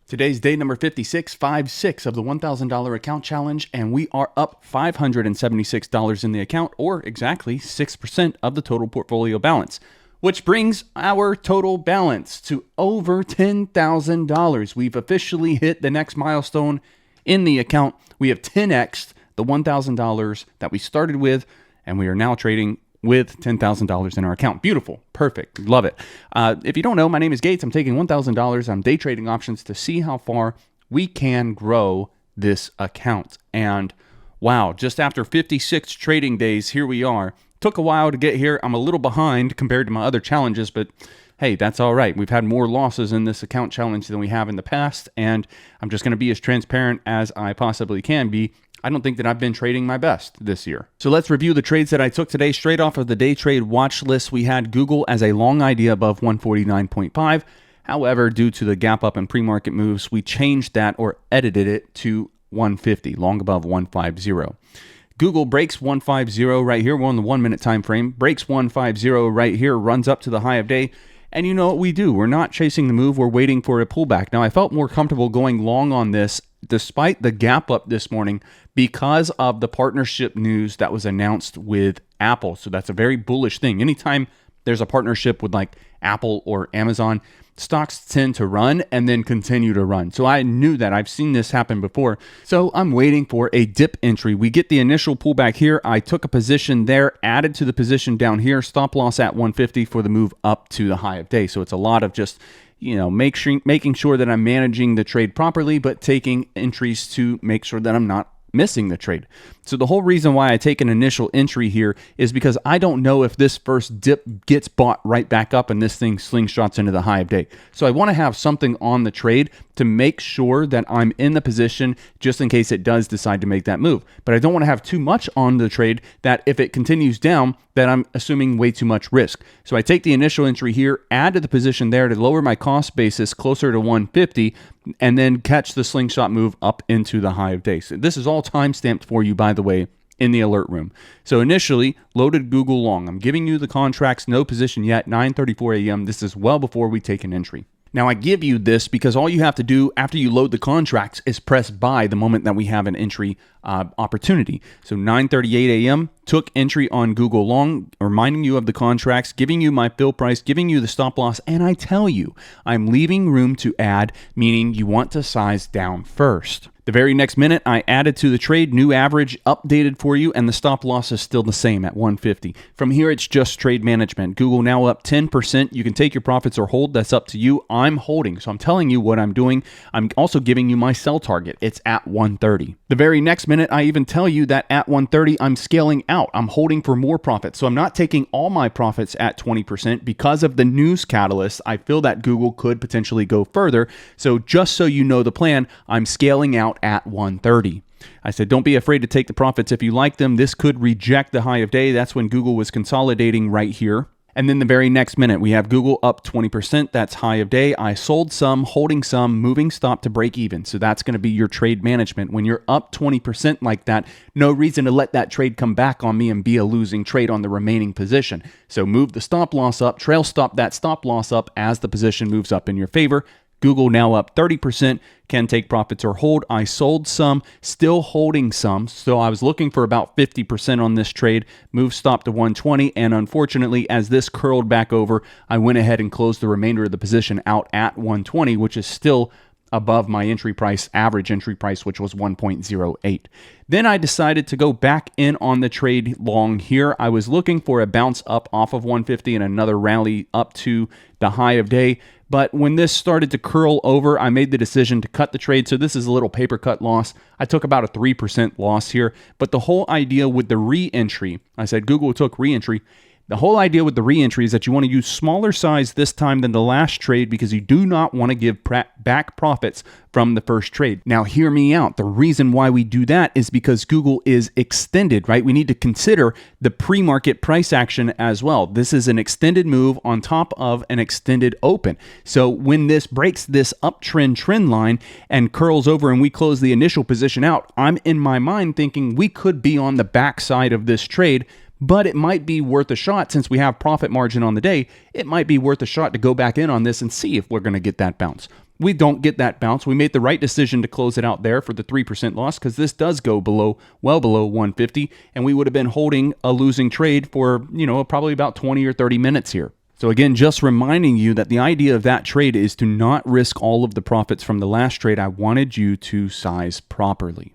Today's day number 56 of the $1,000 account challenge, and we are up $576 in the account, or exactly 6% of the total portfolio balance, which brings our total balance to over $10,000. We've officially hit the next milestone in the account. We have 10x'd the $1,000 that we started with, and we are now trading with $10,000 in our account. Beautiful. Perfect. Love it. If you don't know, my name is Gates. I'm taking $1,000. I'm day trading options to see how far we can grow this account. And wow, just after 56 trading days, here we are. Took a while to get here. I'm a little behind compared to my other challenges, but hey, that's all right. We've had more losses in this account challenge than we have in the past, and I'm just going to be as transparent as I possibly can be. I don't think that I've been trading my best this year. So let's review the trades that I took today. Straight off of the day trade watch list, we had Google as a long idea above 149.5. However, due to the gap up and pre-market moves, we changed that or edited it to 150, long above 150. Google breaks 150 right here. We're on the 1 minute time frame. Breaks 150 right here, runs up to the high of day. And you know what we do? We're not chasing the move. We're waiting for a pullback. Now, I felt more comfortable going long on this despite the gap up this morning because of the partnership news that was announced with Apple. So that's a very bullish thing. Anytime there's a partnership with like Apple or Amazon, stocks tend to run and then continue to run. So I knew that. I've seen this happen before. So I'm waiting for a dip entry. We get the initial pullback here. I took a position there, added to the position down here, stop loss at 150 for the move up to the high of day. So it's a lot of just, making sure that I'm managing the trade properly, but taking entries to make sure that I'm not missing the trade. So the whole reason why I take an initial entry here is because I don't know if this first dip gets bought right back up and this thing slingshots into the high of day. So I want to have something on the trade to make sure that I'm in the position just in case it does decide to make that move. But I don't want to have too much on the trade that if it continues down, that I'm assuming way too much risk. So I take the initial entry here, add to the position there to lower my cost basis closer to 150, and then catch the slingshot move up into the high of day. So this is all time-stamped for you, by the way, in the alert room. So initially, loaded Google long. I'm giving you the contracts, no position yet, 9:34 a.m. This is well before we take an entry. Now, I give you this because all you have to do after you load the contracts is press buy the moment that we have an entry opportunity. So 9:38 a.m., took entry on Google long, reminding you of the contracts, giving you my fill price, giving you the stop loss, and I tell you, I'm leaving room to add, meaning you want to size down first. The very next minute, I added to the trade, new average updated for you, and the stop loss is still the same at 150. From here, it's just trade management. Google now up 10%. You can take your profits or hold. That's up to you. I'm holding, so I'm telling you what I'm doing. I'm also giving you my sell target. It's at 130. The very next minute, I even tell you that at 130, I'm scaling out. I'm holding for more profits. So I'm not taking all my profits at 20% because of the news catalyst. I feel that Google could potentially go further. So just so you know the plan, I'm scaling out at 130. I said, don't be afraid to take the profits if you like them. This could reject the high of day. That's when Google was consolidating right here. And then the very next minute, we have Google up 20%. That's high of day. I sold some, holding some, moving stop to break even. So that's going to be your trade management. When you're up 20% like that, no reason to let that trade come back on me and be a losing trade on the remaining position. So move the stop loss up, trail stop that stop loss up as the position moves up in your favor. Google now up 30%, can take profits or hold. I sold some, still holding some. So I was looking for about 50% on this trade. Move stop to 120. And unfortunately, as this curled back over, I went ahead and closed the remainder of the position out at 120, which is still above my entry price, average entry price, which was 1.08. Then I decided to go back in on the trade long here. I was looking for a bounce up off of 150 and another rally up to the high of day. But when this started to curl over, I made the decision to cut the trade. So this is a little paper cut loss. I took about a 3% loss here. But the whole idea with the re-entry, I said Google took re-entry. The whole idea with the re-entry is that you want to use smaller size this time than the last trade because you do not want to give back profits from the first trade. Now, hear me out. The reason why we do that is because Google is extended, right? We need to consider the pre-market price action as well. This is an extended move on top of an extended open. So when this breaks this uptrend trend line and curls over and we close the initial position out, I'm in my mind thinking we could be on the backside of this trade, but it might be worth a shot since we have profit margin on the day. It might be worth a shot to go back in on this and see if we're going to get that bounce. we don't get that bounce. We made the right decision to close it out there for the 3% loss because this does go well below 150, and we would have been holding a losing trade for, probably about 20 or 30 minutes here. So again, just reminding you that the idea of that trade is to not risk all of the profits from the last trade. I wanted you to size properly.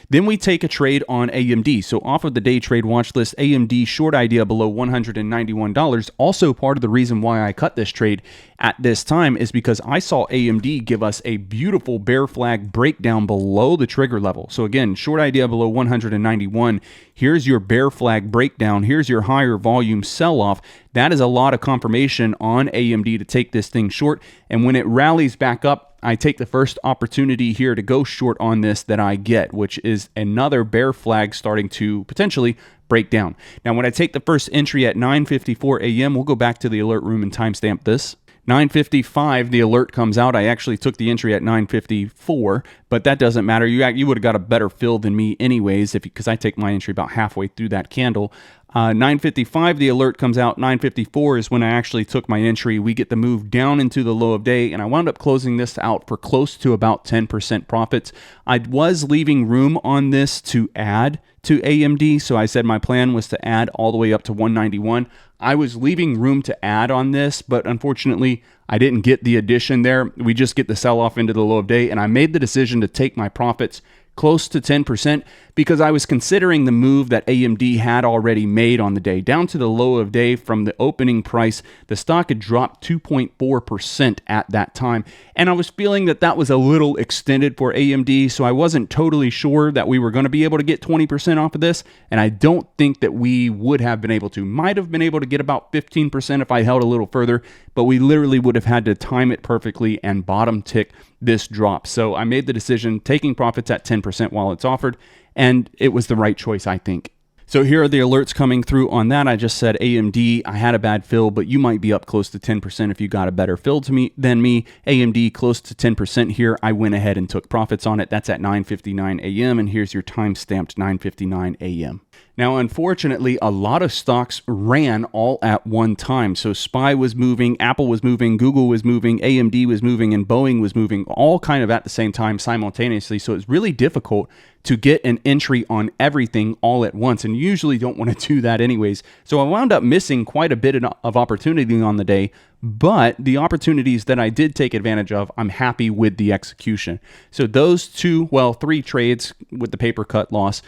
Then we take a trade on AMD. So off of the day trade watch list, AMD short idea below $191. Also part of the reason why I cut this trade at this time is because I saw AMD give us a beautiful bear flag breakdown below the trigger level. So again, short idea below 191. Here's your bear flag breakdown. Here's your higher volume sell-off. That is a lot of confirmation on AMD to take this thing short. And when it rallies back up, I take the first opportunity here to go short on this that I get, which is another bear flag starting to potentially break down. Now, when I take the first entry at 9:54 a.m., we'll go back to the alert room and timestamp this. 9:55, the alert comes out. I actually took the entry at 9:54, but that doesn't matter. You would have got a better fill than me anyways, because I take my entry about halfway through that candle. 9:55, the alert comes out. 9:54 is when I actually took my entry. We get the move down into the low of day, and I wound up closing this out for close to about 10% profits. I was leaving room on this to add to AMD, so I said my plan was to add all the way up to 191. I was leaving room to add on this, but unfortunately, I didn't get the addition there. We just get the sell-off into the low of day, and I made the decision to take my profits close to 10% because I was considering the move that AMD had already made on the day. Down to the low of day from the opening price, the stock had dropped 2.4% at that time, and I was feeling that that was a little extended for AMD, so I wasn't totally sure that we were going to be able to get 20% off of this, and I don't think that we would have been able to. Might have been able to get about 15% if I held a little further, but we literally would have had to time it perfectly and bottom tick this drop. So I made the decision, taking profits at 10% while it's offered, and it was the right choice, I think. So here are the alerts coming through on that. I just said AMD, I had a bad fill, but you might be up close to 10% if you got a better fill than me. AMD close to 10% here. I went ahead and took profits on it. That's at 9:59 a.m. and here's your time-stamped 9:59 a.m. Now, unfortunately, a lot of stocks ran all at one time. So SPY was moving, Apple was moving, Google was moving, AMD was moving, and Boeing was moving all kind of at the same time simultaneously. So it's really difficult to get an entry on everything all at once. And you usually don't want to do that anyways. So I wound up missing quite a bit of opportunity on the day. But the opportunities that I did take advantage of, I'm happy with the execution. So those three trades with the paper cut loss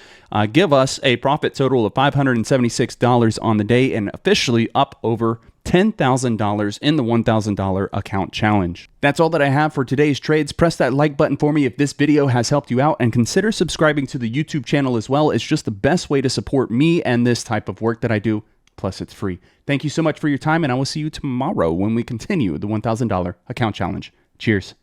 give us a profit total of $576 on the day and officially up over $10,000 in the $1,000 account challenge. That's all that I have for today's trades. Press that like button for me if this video has helped you out, and consider subscribing to the YouTube channel as well. It's just the best way to support me and this type of work that I do. Plus, it's free. Thank you so much for your time, and I will see you tomorrow when we continue the $1,000 account challenge. Cheers.